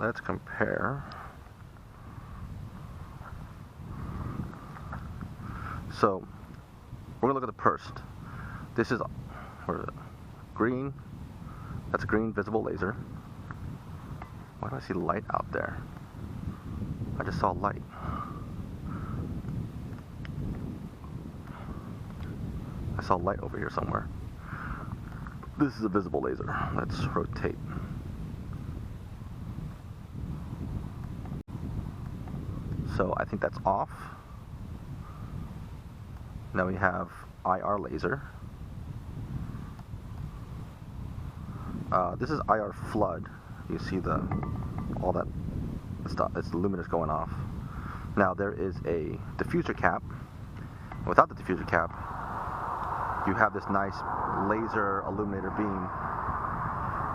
let's compare. So we're gonna look at the Perst. This is, where is it? Green. That's a green visible laser. Why do I see light out there? I just saw light. I saw light over here somewhere. This is a visible laser. Let's rotate. So I think that's off. Now we have IR laser. This is IR flood. You see all that stuff. It's the luminous going off. Now there is a diffuser cap. Without the diffuser cap, you have this nice laser illuminator beam.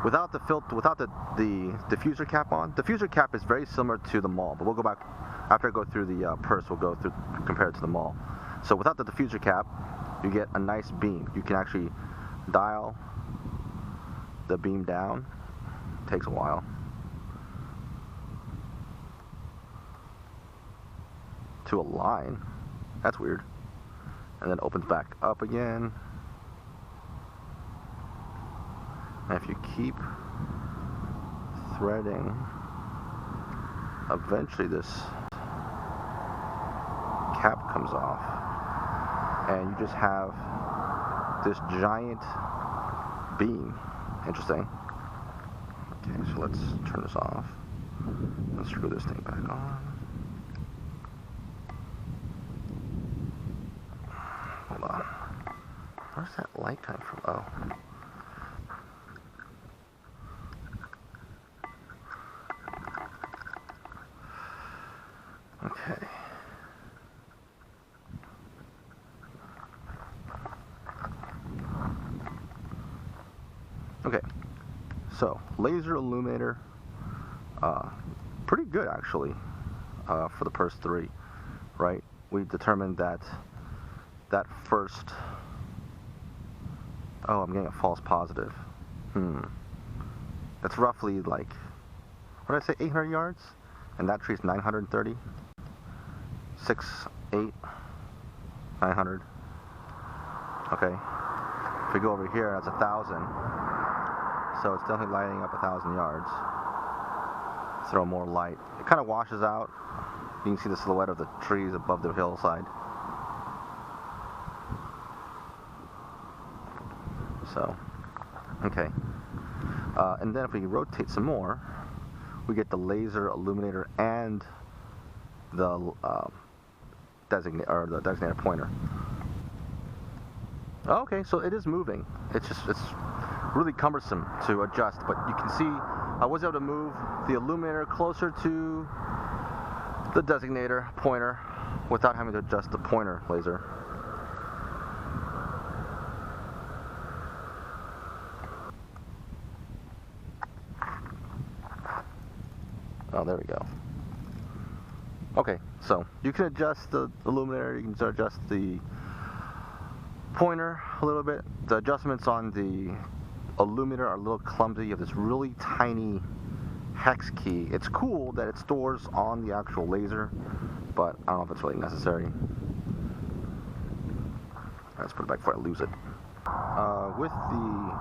Without the diffuser cap on, diffuser cap is very similar to the MAWL, but we'll go back after I go through the Perst. We'll go through compare it to the MAWL. So without the diffuser cap, you get a nice beam. You can actually dial the beam down. Takes a while. To a line. That's weird. And then opens back up again. And if you keep threading, eventually this cap comes off, and you just have this giant beam. Interesting. Okay, so let's turn this off. Let's screw this thing back on. Hold on. Where's that light coming from? Oh. Okay. Okay. So, laser illuminator, pretty good actually, for the Perst-3, right? We determined that first, oh, I'm getting a false positive. That's roughly like, what did I say, 800 yards? And that tree's 930. 6, 8, 900. Okay. If we go over here, that's 1,000. So it's definitely lighting up 1,000 yards. Throw more light. It kind of washes out. You can see the silhouette of the trees above the hillside. So, okay. And then if we rotate some more, we get the laser illuminator and the designator pointer. Okay, so it is moving. It's really cumbersome to adjust, but you can see I was able to move the illuminator closer to the designator pointer without having to adjust the pointer laser. Oh, there we go. Okay, so you can adjust the illuminator, you can adjust the pointer a little bit. The adjustments on the illuminator are a little clumsy. You have this really tiny hex key. It's cool that it stores on the actual laser, but I don't know if it's really necessary. Let's put it back before I lose it. With the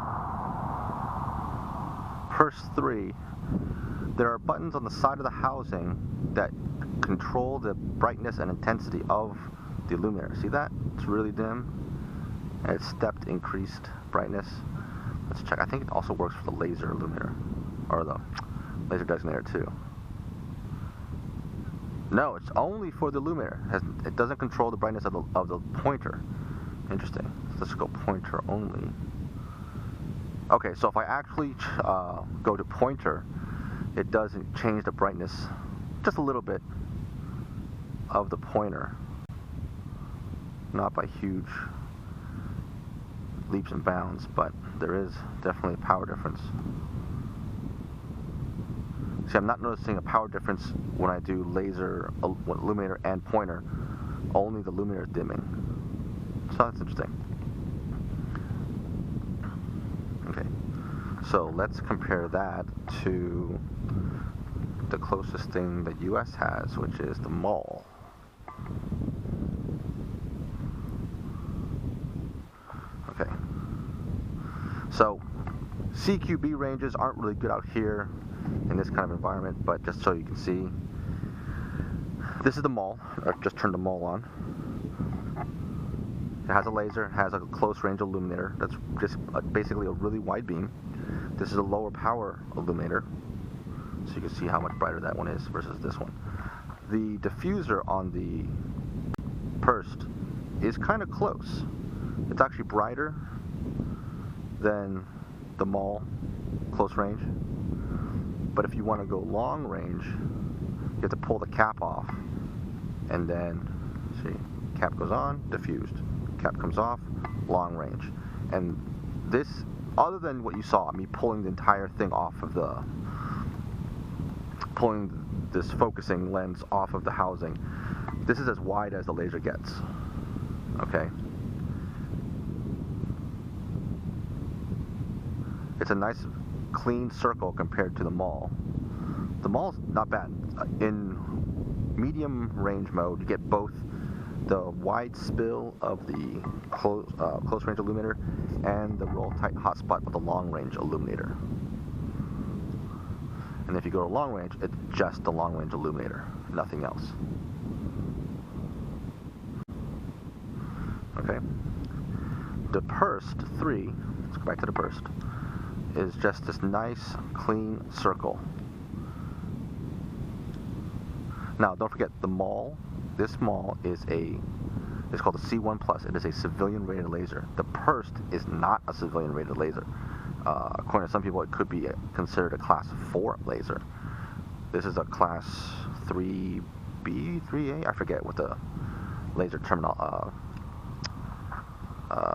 Perst-3, there are buttons on the side of the housing that control the brightness and intensity of the illuminator. See that? It's really dim. And it's stepped increased brightness. Let's check. I think it also works for the laser illuminator, or the laser designator too. No, it's only for the illuminator. It doesn't control the brightness of the pointer. Interesting. Let's go pointer only. Okay, so if I actually go to pointer, it doesn't change the brightness just a little bit of the pointer. Not by huge leaps and bounds, but there is definitely a power difference. See, I'm not noticing a power difference when I do laser, illuminator, and pointer. Only the illuminator is dimming. So that's interesting. Okay, so let's compare that to the closest thing the US has, which is the MAWL. Okay. So, CQB ranges aren't really good out here in this kind of environment, but just so you can see, this is the MAWL. I've just turned the MAWL on. It has a laser, it has a close range illuminator that's just basically a really wide beam. This is a lower power illuminator, so you can see how much brighter that one is versus this one. The diffuser on the Perst is kind of close. It's actually brighter than the MAWL close range, but if you want to go long range, you have to pull the cap off, and then, see, cap goes on, diffused, cap comes off, long range. And this, other than what you saw, me pulling the entire thing off of the, pulling this focusing lens off of the housing, this is as wide as the laser gets, okay? It's a nice clean circle compared to the MAWL. The MAWL's not bad. In medium range mode, you get both the wide spill of the close range illuminator and the roll tight hotspot with the long range illuminator. And if you go to long range, it's just the long range illuminator, nothing else. Okay. The Perst-3, let's go back to the Perst, is just this nice clean circle. Now don't forget the MAWL. This MAWL is it's called the C1+. It is a civilian rated laser. The Perst is not a civilian rated laser. According to some people, it could be considered a class 4 laser. This is a class 3B, 3A, I forget what the laser terminal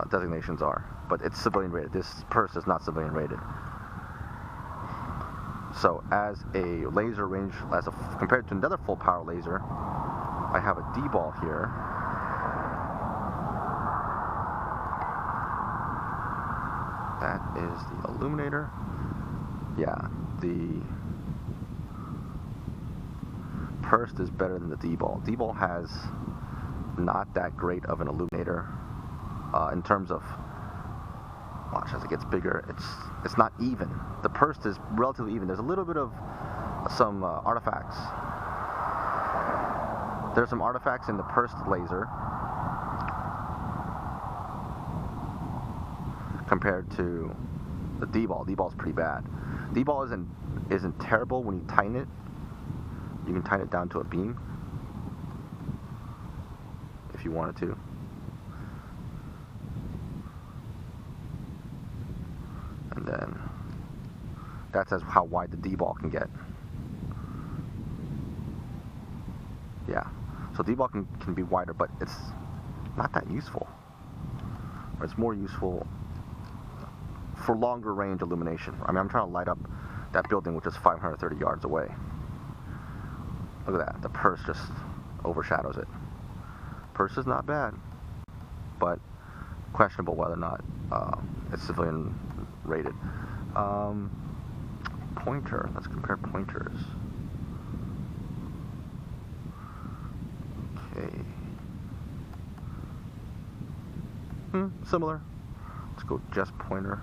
designations are, but it's civilian rated. This Perst is not civilian rated. So as a laser range, compared to another full power laser, I have a D-ball here. That is the illuminator. Yeah, the Perst is better than the D-ball. D-ball has not that great of an illuminator in terms of, watch as it gets bigger, it's not even. The Perst is relatively even. There's a little bit of some artifacts. There's some artifacts in the Perst laser compared to the D-ball. D-ball's pretty bad. D-ball isn't terrible when you tighten it. You can tighten it down to a beam if you wanted to. And then that's how wide the D-ball can get. Yeah, so D-ball can be wider, but it's not that useful. Or it's more useful for longer range illumination. I mean, I'm trying to light up that building which is 530 yards away. Look at that, the Perst just overshadows it. Perst is not bad, but questionable whether or not it's civilian rated. Pointer, let's compare pointers. Okay. Similar. Let's go just pointer.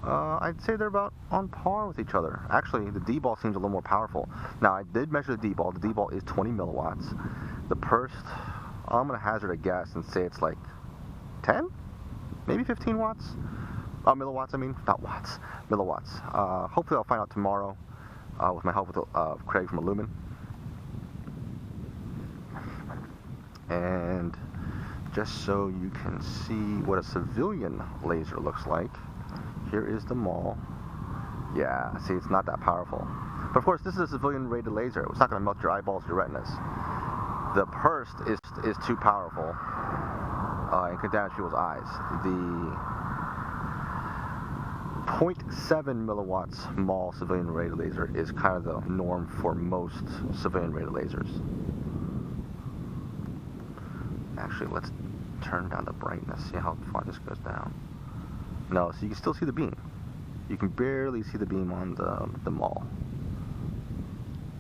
I'd say they're about on par with each other. Actually, the D-ball seems a little more powerful. Now, I did measure the D-ball. The D-ball is 20 milliwatts. The Perst, I'm going to hazard a guess and say it's like 10? Maybe 15 watts? Milliwatts, I mean. Not watts. Milliwatts. Hopefully I'll find out tomorrow with my help with Craig from Illumin. And just so you can see what a civilian laser looks like, here is the MAWL. Yeah, see, it's not that powerful. But of course, this is a civilian rated laser. It's not going to melt your eyeballs, your retinas. The Perst is too powerful and can damage people's eyes. The 0.7 milliwatts MAWL civilian rated laser is kind of the norm for most civilian rated lasers. Actually, let's turn down the brightness, see how far this goes down. No, so you can still see the beam. You can barely see the beam on the MAWL.